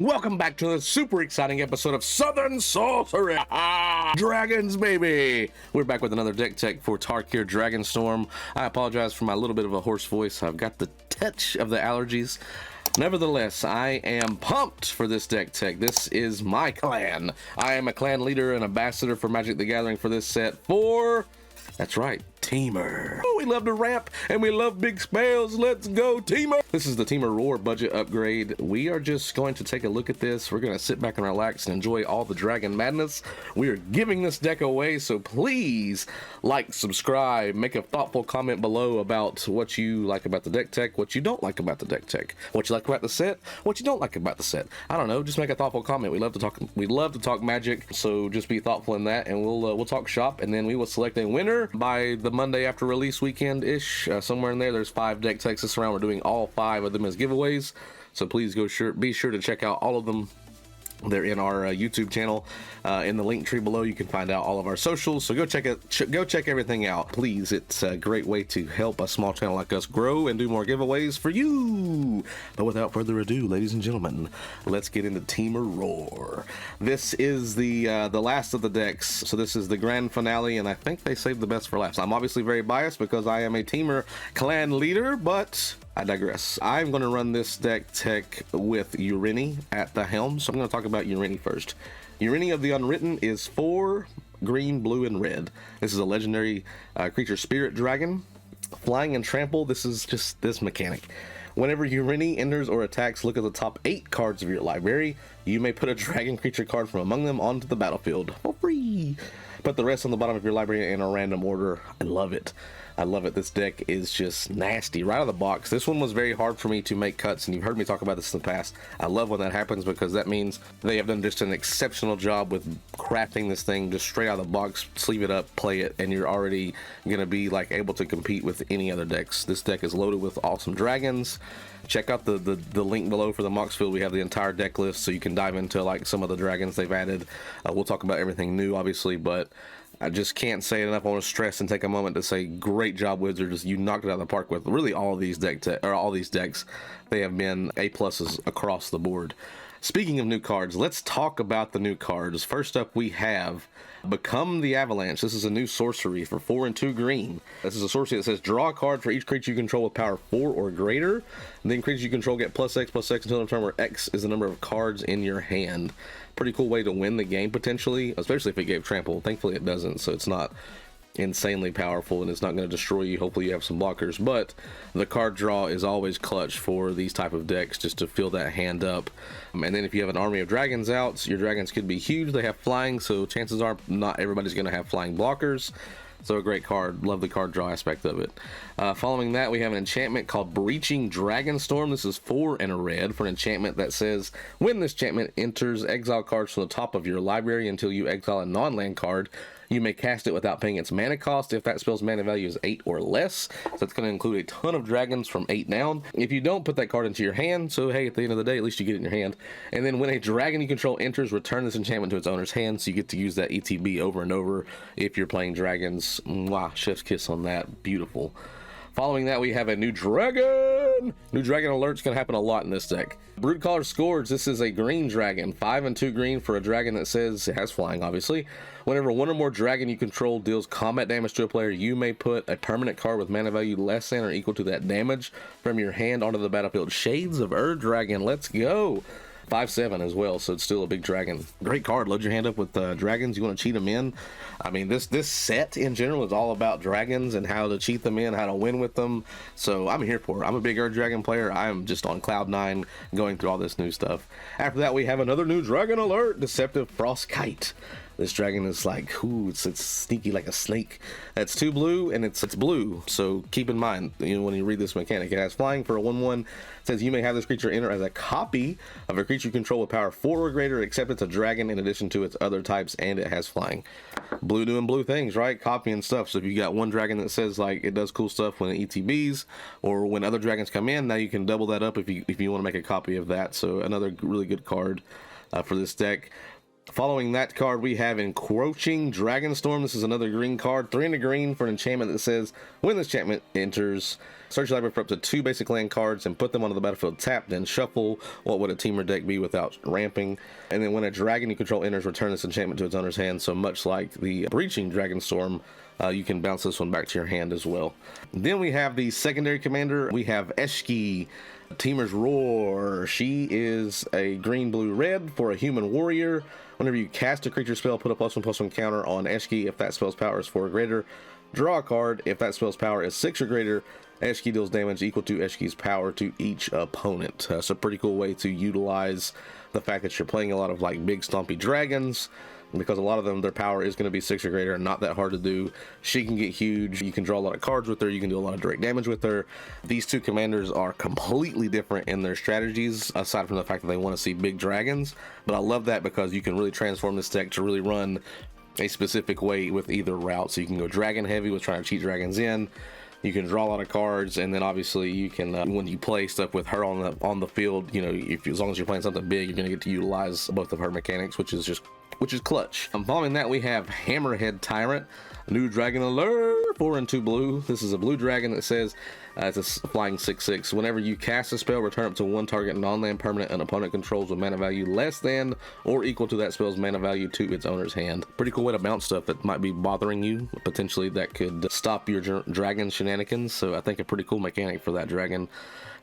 Welcome back to the super exciting episode of Southern Sorcery. Dragons, baby. We're back with another deck tech for Tarkir Dragonstorm. I apologize for my little bit of a hoarse voice. I've got the touch of the allergies. Nevertheless, I am pumped for this deck tech. This is my clan. I am a clan leader and ambassador for Magic the Gathering for this set for... That's right, Temur. Oh, we love to ramp and we love big spells. Let's go, Temur. This is the Temur Roar budget upgrade. We are just going to take a look at this. We're going to sit back and relax and enjoy all the dragon madness. We are giving this deck away, so please like, subscribe, make a thoughtful comment below about what you like about the deck tech, what you don't like about the deck tech, what you like about the set, what you don't like about the set. I don't know, just make a thoughtful comment. We love to talk Magic, so just be thoughtful in that, and we'll talk shop, and then we will select a winner by the Monday after release weekend-ish, somewhere in there. There's 5 deck techs this round. We're doing all 5 of them as giveaways, so please be sure to check out all of them. They're in our YouTube channel. In the link tree below, you can find out all of our socials. So go check it. Go check everything out, please. It's a great way to help a small channel like us grow and do more giveaways for you. But without further ado, ladies and gentlemen, let's get into Temur Roar. This is the last of the decks. So this is the grand finale, and I think they saved the best for last. I'm obviously very biased because I am a Temur clan leader, but I digress. I'm going to run this deck tech with Urini at the helm, so I'm going to talk about Urini first. Urini of the Unwritten is 4 green, blue, and red. This is a legendary creature spirit dragon. Flying and trample, this is just this mechanic. Whenever Urini enters or attacks, look at the top 8 cards of your library. You may put a dragon creature card from among them onto the battlefield for free. Put the rest on the bottom of your library in a random order. I love it. I love it. This deck is just nasty right out of the box. This one was very hard for me to make cuts, and you've heard me talk about this in the past. I love when that happens because that means they have done just an exceptional job with crafting this thing just straight out of the box, sleeve it up, play it, and you're already going to be like able to compete with any other decks. This deck is loaded with awesome dragons. Check out the link below for the Mox Field. We have the entire deck list, so you can dive into like some of the dragons they've added. We'll talk about everything new, obviously, but I just can't say it enough. I want to stress and take a moment to say, great job, Wizards. You knocked it out of the park with really all of these all these decks. They have been A-pluses across the board. Speaking of new cards, let's talk about the new cards. First up, we have Become the Avalanche. This is a new sorcery for 4 and 2 green. This is a sorcery that says draw a card for each creature you control with power 4 or greater. And then creatures you control get +X until the turn where X is the number of cards in your hand. Pretty cool way to win the game potentially, especially if it gave trample. Thankfully it doesn't, so it's not insanely powerful and it's not going to destroy you. Hopefully you have some blockers, but the card draw is always clutch for these type of decks, just to fill that hand up. And then if you have an army of dragons out, your dragons could be huge. They have flying, so chances are not everybody's going to have flying blockers. So a great card. Love the card draw aspect of it. Following that, we have an enchantment called Breaching Dragonstorm. This is 4 and a red for an enchantment that says, when this enchantment enters, exile cards from the top of your library until you exile a non-land card. You may cast it without paying its mana cost if that spell's mana value is 8 or less. So that's going to include a ton of dragons from 8 down. If you don't, put that card into your hand. So hey, at the end of the day, at least you get it in your hand. And then when a dragon you control enters, return this enchantment to its owner's hand. So you get to use that ETB over and over if you're playing dragons. Mwah, chef's kiss on that. Beautiful. Following that, we have a new dragon. New dragon alert's going to happen a lot in this deck. Broodcaller Scourge. This is a green dragon. 5 and 2 green for a dragon that says it has flying, obviously. Whenever one or more dragon you control deals combat damage to a player, you may put a permanent card with mana value less than or equal to that damage from your hand onto the battlefield. Shades of Dragon. Let's go. 5/7 as well, so it's still a big dragon. Great card. Load your hand up with dragons. You want to cheat them in. I mean, this set in general is all about dragons and how to cheat them in, how to win with them. So I'm here for it. I'm a big Dragon player. I'm just on cloud 9 going through all this new stuff. After that, we have another new dragon alert. Deceptive Frostkite. This dragon is like, ooh, it's sneaky like a snake. It's 2 blue and it's blue. So keep in mind, when you read this mechanic, it has flying for a 1/1. It says you may have this creature enter as a copy of a creature you control with power 4 or greater, except it's a dragon in addition to its other types, and it has flying. Blue doing blue things, right? Copying stuff. So if you got one dragon that says like it does cool stuff when it ETBs or when other dragons come in, now you can double that up if you want to make a copy of that. So another really good card for this deck. Following that card, we have Encroaching Dragonstorm. This is another green card, 3 and a green for an enchantment that says, when this enchantment enters, search your library for up to 2 basic land cards and put them onto the battlefield tapped, then shuffle. What would a Temur deck be without ramping? And then when a dragon you control enters, return this enchantment to its owner's hand. So much like the Breaching Dragonstorm, you can bounce this one back to your hand as well. Then we have the secondary commander. We have Eshki, Temur's Roar. She is a green, blue, red for a human warrior. Whenever you cast a creature spell, put a +1/+1 counter on Eshki. If that spell's power is 4 or greater, draw a card. If that spell's power is 6 or greater, Eshki deals damage equal to Eshki's power to each opponent. It's a pretty cool way to utilize the fact that you're playing a lot of like big stompy dragons, because a lot of them, their power is going to be 6 or greater and not that hard to do. She can get huge. You can draw a lot of cards with her. You can do a lot of direct damage with her. These two commanders are completely different in their strategies, aside from the fact that they want to see big dragons. But I love that because you can really transform this deck to really run a specific way with either route. So you can go dragon heavy with trying to cheat dragons in. You can draw a lot of cards, and then obviously you can, when you play stuff with her on the field, you know, as long as you're playing something big, you're going to get to utilize both of her mechanics, which is clutch. Following that, we have Hammerhead Tyrant, new dragon alert, 4 and 2 blue. This is a blue dragon that says it's a flying 6/6. Whenever you cast a spell, return up to 1 target non-land permanent an opponent controls with mana value less than or equal to that spell's mana value to its owner's hand. Pretty cool way to bounce stuff that might be bothering you. Potentially that could stop your dragon shenanigans. So I think a pretty cool mechanic for that dragon.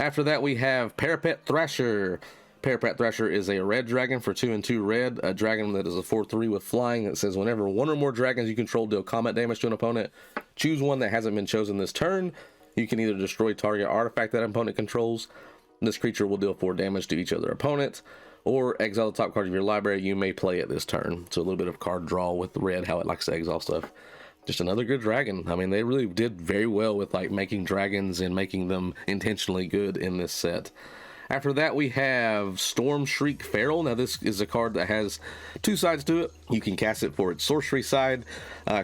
After that, we have Parapet Thrasher. Parapet Thrasher is a red dragon for 2 and 2 red, a dragon that is a 4/3 with flying. It says whenever 1 or more dragons you control deal combat damage to an opponent, choose one that hasn't been chosen this turn. You can either destroy target artifact that opponent controls. This creature will deal 4 damage to each other opponent, or exile the top card of your library. You may play it this turn. So a little bit of card draw with red, how it likes to exile stuff. Just another good dragon. I mean, they really did very well with like making dragons and making them intentionally good in this set. After that, we have Storm Shriek Feral. Now, this is a card that has 2 sides to it. You can cast it for its sorcery side,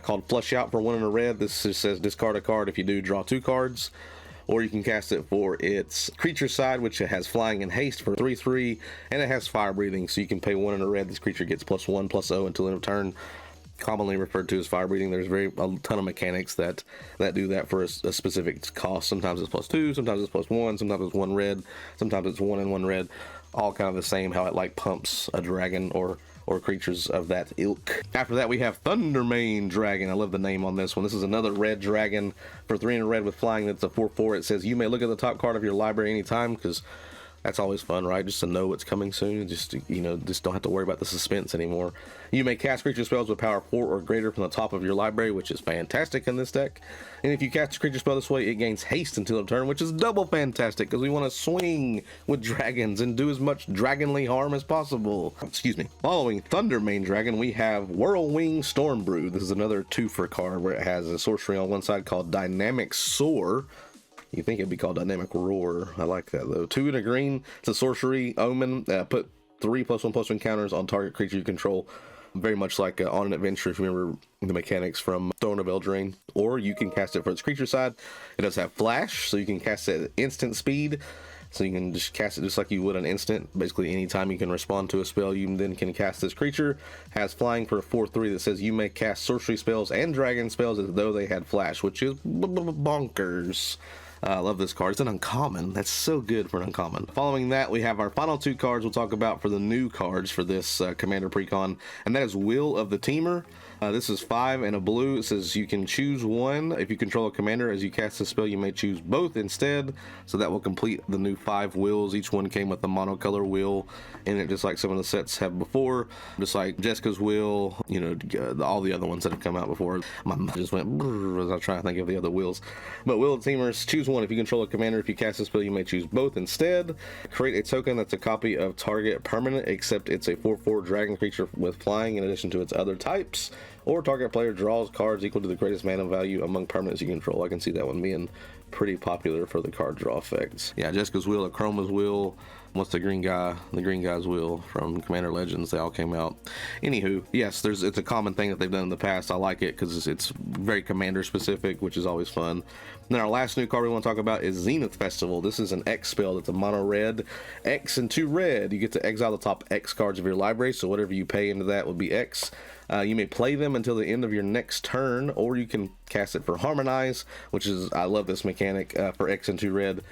called Flush Out for 1 and a red. This just says discard a card. If you do, draw 2 cards. Or you can cast it for its creature side, which it has flying and haste for 3/3, and it has fire breathing. So you can pay 1 and a red. This creature gets +1/+0 until end of turn. Commonly referred to as fire breathing. There's a ton of mechanics that do that for a specific cost. Sometimes it's +2, sometimes it's +1, sometimes it's 1 red, sometimes it's 1 and 1 red. All kind of the same, how it like pumps a dragon or creatures of that ilk. After that, we have Thundermane Dragon. I love the name on this one. This is another red dragon for 3 and a red with flying. That's a 4/4. It says you may look at the top card of your library anytime, because that's always fun, right? Just to know it's coming soon. Just don't have to worry about the suspense anymore. You may cast creature spells with power 4 or greater from the top of your library, which is fantastic in this deck. And if you cast a creature spell this way, it gains haste until a turn, which is double fantastic because we want to swing with dragons and do as much dragonly harm as possible. Excuse me. Following Thundermane Dragon, we have Whirlwing Stormbrew. This is another 2-for card where it has a sorcery on one side called Dynamic Soar. You think it'd be called Dynamic Roar. I like that though. 2 and a green. It's a sorcery omen. Put 3 +1/+1 counters on target creature you control. Very much like on an adventure, if you remember the mechanics from Throne of Eldraine. Or you can cast it for its creature side. It does have flash, so you can cast it at instant speed. So you can just cast it just like you would an instant. Basically, anytime you can respond to a spell, you then can cast this creature. Has flying for a 4/3 that says you may cast sorcery spells and dragon spells as though they had flash, which is bonkers. I love this card. It's an uncommon. That's so good for an uncommon. Following that, we have our final 2 cards we'll talk about for the new cards for this Commander Precon, and that is Will of the Temur. This is 5 and a blue. It says you can choose one. If you control a commander, as you cast the spell, you may choose both instead. So that will complete the new 5 wills. Each one came with a monocolor will in it, just like some of the sets have before. Just like Jessica's will, all the other ones that have come out before. My mind just went as I was trying to think of the other wills. But Will of the Temurs, choose one. If you control a commander, if you cast a spell, you may choose both instead. Create a token that's a copy of target permanent, except it's a 4/4 dragon creature with flying in addition to its other types. Or target player draws cards equal to the greatest mana value among permanents you control. I can see that one being pretty popular for the card draw effects. Yeah, Jessica's Will, Chroma's Will, What's the green guy's will from Commander Legends? They all came out. Anywho, yes, it's a common thing that they've done in the past. I like it because it's very commander specific, which is always fun. Then our last new card we want to talk about is Zenith Festival. This is an X spell that's a mono red, X and 2 red. You get to exile the top X cards of your library, so whatever you pay into that would be X. You may play them until the end of your next turn, or you can cast it for Harmonize, which is, I love this mechanic for X and 2 red.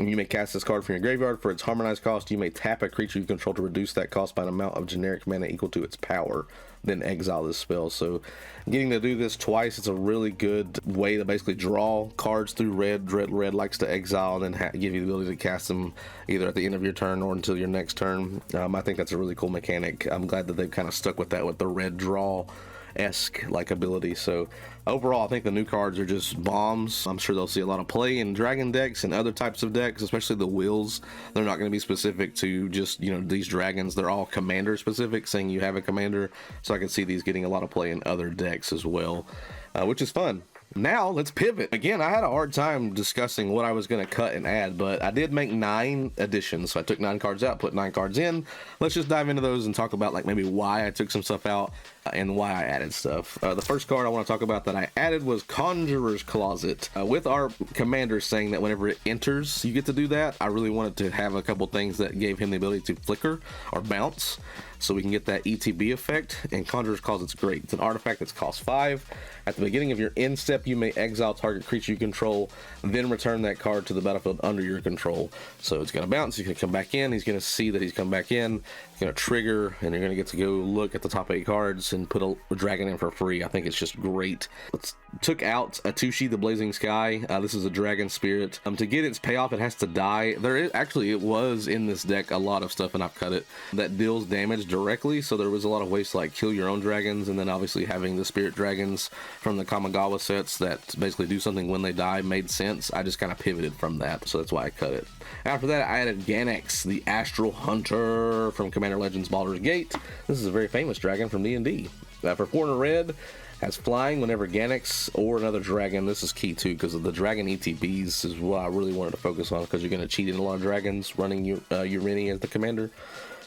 You may cast this card from your graveyard. For its Harmonize cost, you may tap a creature you control to reduce that cost by an amount of generic mana equal to its power, then exile this spell. So getting to do this twice, it's a really good way to basically draw cards through red. Red likes to exile and then give you the ability to cast them either at the end of your turn or until your next turn. I think that's a really cool mechanic. I'm glad that they've kind of stuck with that with the red draw-esque like ability. So overall, I think the new cards are just bombs. I'm sure they'll see a lot of play in dragon decks and other types of decks, especially the wills. They're not going to be specific to just, you know, these dragons. They're all commander specific, saying you have a commander. So I can see these getting a lot of play in other decks as well, which is fun. Now let's pivot. Again, I had a hard time discussing what I was going to cut and add, but I did make 9 additions. So I took 9 cards out, put 9 cards in. Let's just dive into those and talk about like maybe why I took some stuff out and why I added stuff. The first card I want to talk about that I added was Conjurer's Closet. With our commander saying that whenever it enters, you get to do that, I really wanted to have a couple things that gave him the ability to flicker or bounce, so we can get that ETB effect. And Conjurer's Closet's great. It's an artifact that's cost 5. At the beginning of your end step, you may exile target creature you control, then return that card to the battlefield under your control. So it's going to bounce, he's going to come back in, he's going to see that he's come back in, it's going to trigger, and you're going to get to go look at the top 8 cards and put a dragon in for free. I think it's just great. Took out Atushi, the Blazing Sky. This is a dragon spirit. To get its payoff, it has to die. It was in this deck a lot of stuff, and I've cut it, that deals damage directly. So there was a lot of ways to like kill your own dragons, and then obviously having the spirit dragons from the Kamigawa sets that basically do something when they die made sense. I just kind of pivoted from that, so that's why I cut it. After that, I added Ganex, the Astral Hunter from Commander Legends Baldur's Gate. This is a very famous dragon from D&D. For 4 and a red, has flying whenever Ganex or another dragon. This is key too, because of the dragon ETBs is what I really wanted to focus on, because you're going to cheat in a lot of dragons running Urini as the commander.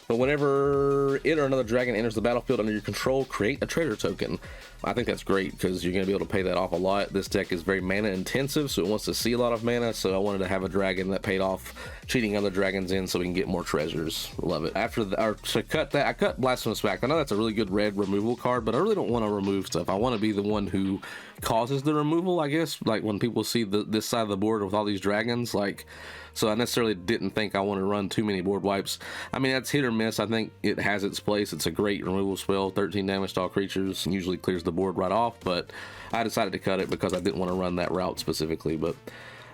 But whenever it or another dragon enters the battlefield under your control, create a treasure token. I think that's great because you're going to be able to pay that off a lot. This deck is very mana intensive, so it wants to see a lot of mana, so I wanted to have a dragon that paid off cheating other dragons in so we can get more treasures. Love it. To cut that, I cut Blasphemous Pact. I know that's a really good red removal card, but I really don't want to remove stuff. I want to be the one who causes the removal, I guess. Like when people see this side of the board with all these dragons, like, so I necessarily didn't think I wanted to run too many board wipes. I mean, that's hit or miss. I think it has its place. It's a great removal spell, 13 damage to all creatures, and usually clears the board right off, but I decided to cut it because I didn't want to run that route specifically. But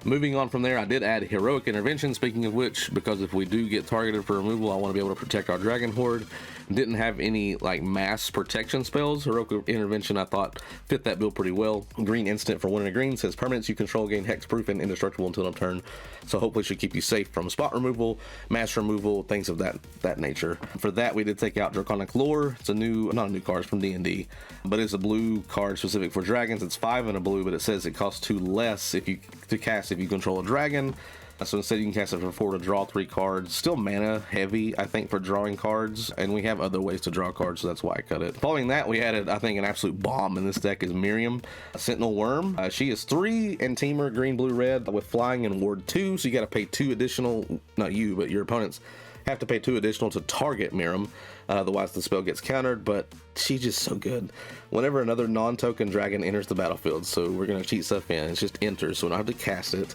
moving on from there, I did add Heroic Intervention, speaking of which, because if we do get targeted for removal, I want to be able to protect our Dragon Horde. Didn't have any like mass protection spells. Heroic Intervention I thought fit that build pretty well. Green instant for 1 and a green, says permanents you control gain hexproof and indestructible until end of turn, so hopefully should keep you safe from spot removal, mass removal, things of that nature. For that, we did take out Draconic Lore. It's not a new card, it's from D&D, but it's a blue card specific for dragons. It's 5 and a blue, but it says it costs 2 less to cast if you control a dragon. So instead you can cast it for 4 to draw 3 cards. Still mana heavy, I think, for drawing cards, and we have other ways to draw cards, so that's why I cut it. Following that, we added, I think, an absolute bomb in this deck is Miriam, a Sentinel Worm. She is 3 and Temur, green, blue, red, with flying and ward 2, so you got to pay 2 additional, not you, but your opponents have to pay 2 additional to target Miriam. Otherwise the spell gets countered, but she's just so good. Whenever another non-token dragon enters the battlefield, so we're going to cheat stuff in, it's just enters, so we don't have to cast it.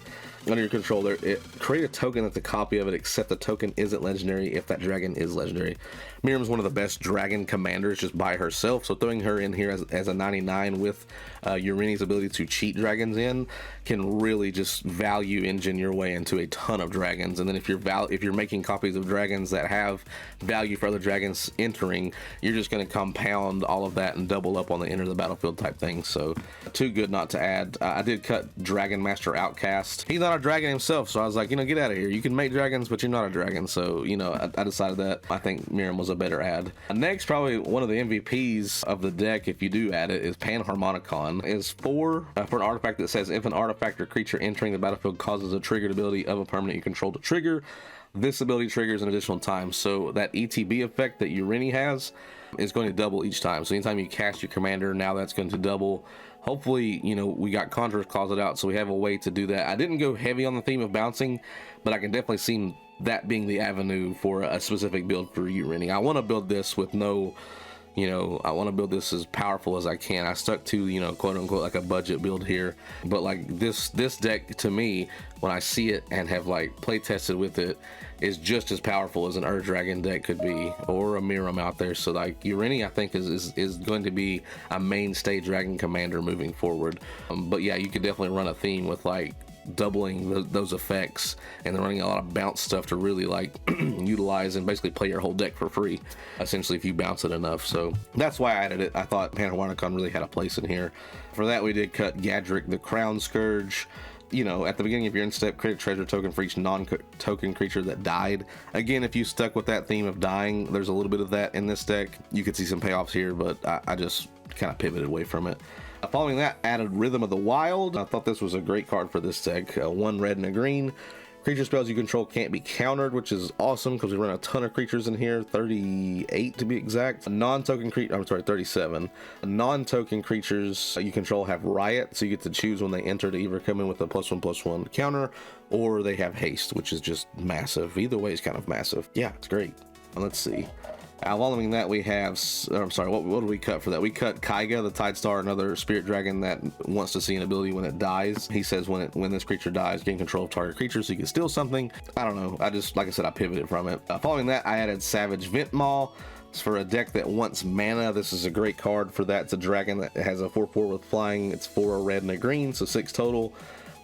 Under your controller, create a token that's a copy of it, except the token isn't legendary if that dragon is legendary. Miriam's one of the best dragon commanders just by herself, so throwing her in here as a 99 with Urini's ability to cheat dragons in can really just value engine your way into a ton of dragons. And then if you're making copies of dragons that have value for other dragons entering, you're just going to compound all of that and double up on the enter the battlefield type thing. So too good not to add. I did cut Dragon Master Outcast. He's not a dragon himself, so I was like, get out of here. You can make dragons, but you're not a dragon. So I decided that I think Miriam was a better add. Next, probably one of the MVPs of the deck, if you do add it, is Panharmonicon. Is 4 for an artifact that says if an artifact or creature entering the battlefield causes a triggered ability of a permanent you control to trigger, this ability triggers an additional time. So that ETB effect that Urini has is going to double each time. So anytime you cast your commander, now that's going to double. Hopefully, you know, we got Conjurer's Closet out, so we have a way to do that. I didn't go heavy on the theme of bouncing, but I can definitely see that being the avenue for a specific build for Urini. I want to build this with no, you know, I want to build this as powerful as I can. I stuck to, you know, quote unquote, like a budget build here, but like this deck to me, when I see it and have like play tested with it, is just as powerful as an Dragon deck could be, or a Miram out there. So like Urini, I think is going to be a mainstay Dragon commander moving forward. But yeah, you could definitely run a theme with like doubling those effects and then running a lot of bounce stuff to really like utilize and basically play your whole deck for free, essentially, if you bounce it enough. So that's why I added it. I thought Panharmonicon really had a place in here. For that, we did cut Gadrick the Crown Scourge. You know, at the beginning of your end step, create a treasure token for each non-token creature that died. Again, if you stuck with that theme of dying, there's a little bit of that in this deck. You could see some payoffs here, but I just kind of pivoted away from it. Following that, added Rhythm of the Wild. I thought this was a great card for this deck. 1 red and a green. Creature spells you control can't be countered, which is awesome because we run a ton of creatures in here, 38 to be exact. Non-token creature, I'm sorry, 37. Non-token creatures you control have Riot, so you get to choose when they enter to either come in with a +1/+1 counter, or they have haste, which is just massive. Either way is kind of massive. Yeah, it's great. Let's see. Following that, we have, I'm sorry, what did we cut for that? We cut Kaiga, the Tide Star, another spirit dragon that wants to see an ability when it dies. He says when this creature dies, gain control of target creature so you can steal something. I don't know. I just, like I said, I pivoted from it. Following that, I added Savage Ventmaw. It's for a deck that wants mana. This is a great card for that. It's a dragon that has a 4/4 with flying. It's 4 a red and a green, so 6 total.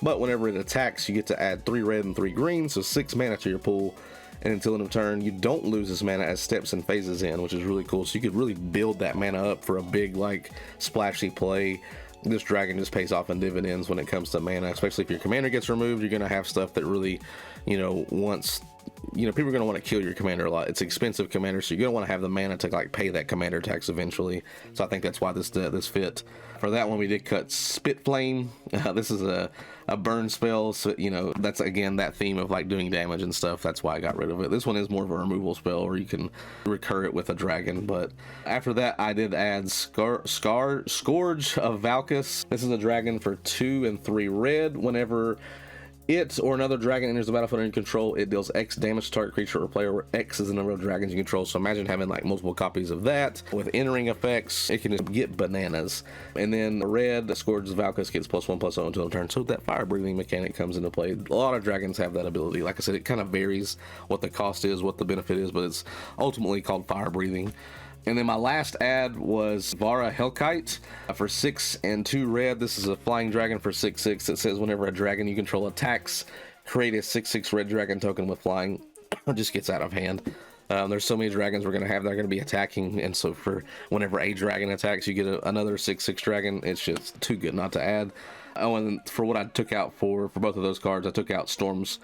But whenever it attacks, you get to add 3 red and 3 green, so 6 mana to your pool. And until end of turn, you don't lose this mana as steps and phases in, which is really cool. So you could really build that mana up for a big, like, splashy play. This dragon just pays off in dividends when it comes to mana, especially if your commander gets removed. You're going to have stuff that really, you know, wants, you know, people are going to want to kill your commander a lot. It's expensive commander, so you're going to want to have the mana to like pay that commander tax eventually. So I think that's why this fit. For that one, we did cut Spit Flame. This is a burn spell, so you know that's again that theme of like doing damage and stuff. That's why I got rid of it. This one is more of a removal spell, or you can recur it with a dragon. But after that, I did add Scourge of Valkus. This is a dragon for 2 and 3 red. Whenever it or another dragon enters the battlefield under control, it deals X damage to target creature or player, where X is the number of dragons you control. So imagine having like multiple copies of that. With entering effects, it can just get bananas. And then red, the Scourge of Valkus gets +1/+0 until the turn. So that fire breathing mechanic comes into play. A lot of dragons have that ability. Like I said, it kind of varies what the cost is, what the benefit is, but it's ultimately called fire breathing. And then my last ad was Vara Hellkite for 6 and 2 red. This is a flying dragon for 6/6. It says whenever a dragon you control attacks, create a 6/6 red dragon token with flying. It just gets out of hand. There's so many dragons we're going to have that are going to be attacking, and so for whenever a dragon attacks, you get another 6/6 dragon. It's just too good not to add. Oh, and for what I took out for both of those cards, I took out Storm's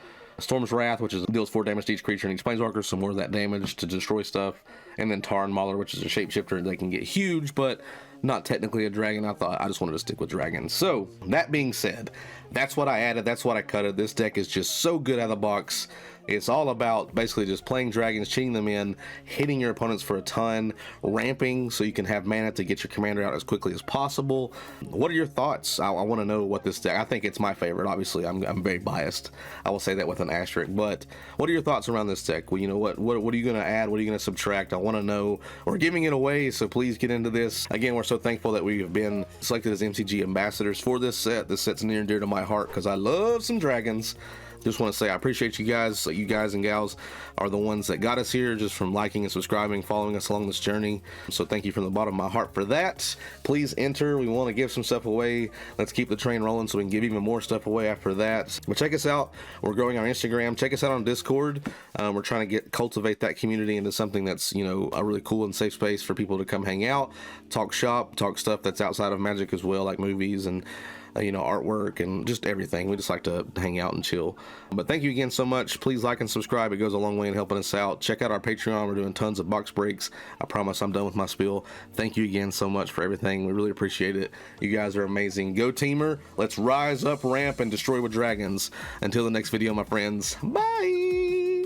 Wrath, which deals 4 damage to each creature and each planeswalker, so more of that damage to destroy stuff. And then Tarn Mauler, which is a shapeshifter. They can get huge, but not technically a dragon. I thought I just wanted to stick with dragons. So that being said, that's what I added. That's what I cutted. This deck is just so good out of the box. It's all about basically just playing dragons, cheating them in, hitting your opponents for a ton, ramping so you can have mana to get your commander out as quickly as possible. What are your thoughts? I want to know what this deck, I think it's my favorite. Obviously, I'm very biased. I will say that with an asterisk, but what are your thoughts around this deck? Well, you know, what are you going to add? What are you going to subtract? I want to know. We're giving it away, so please get into this. Again, we're so thankful that we have been selected as MCG ambassadors for this set. This set's near and dear to my heart because I love some dragons. Just want to say I appreciate you guys. You guys and gals are the ones that got us here, just from liking and subscribing, following us along this journey. So thank you from the bottom of my heart for that. Please enter. We want to give some stuff away. Let's keep the train rolling so we can give even more stuff away after that. But check us out. We're growing on Instagram. Check us out on Discord. We're trying to cultivate that community into something that's, you know, a really cool and safe space for people to come hang out, talk shop, talk stuff that's outside of Magic as well, like movies and you know, artwork and just everything. We just like to hang out and chill. But thank you again so much. Please like and subscribe. It goes a long way in helping us out. Check out our Patreon. We're doing tons of box breaks. I promise I'm done with my spiel. Thank you again so much for everything. We really appreciate it. You guys are amazing. Go Temur. Let's rise up, ramp, and destroy with dragons. Until the next video, my friends. Bye.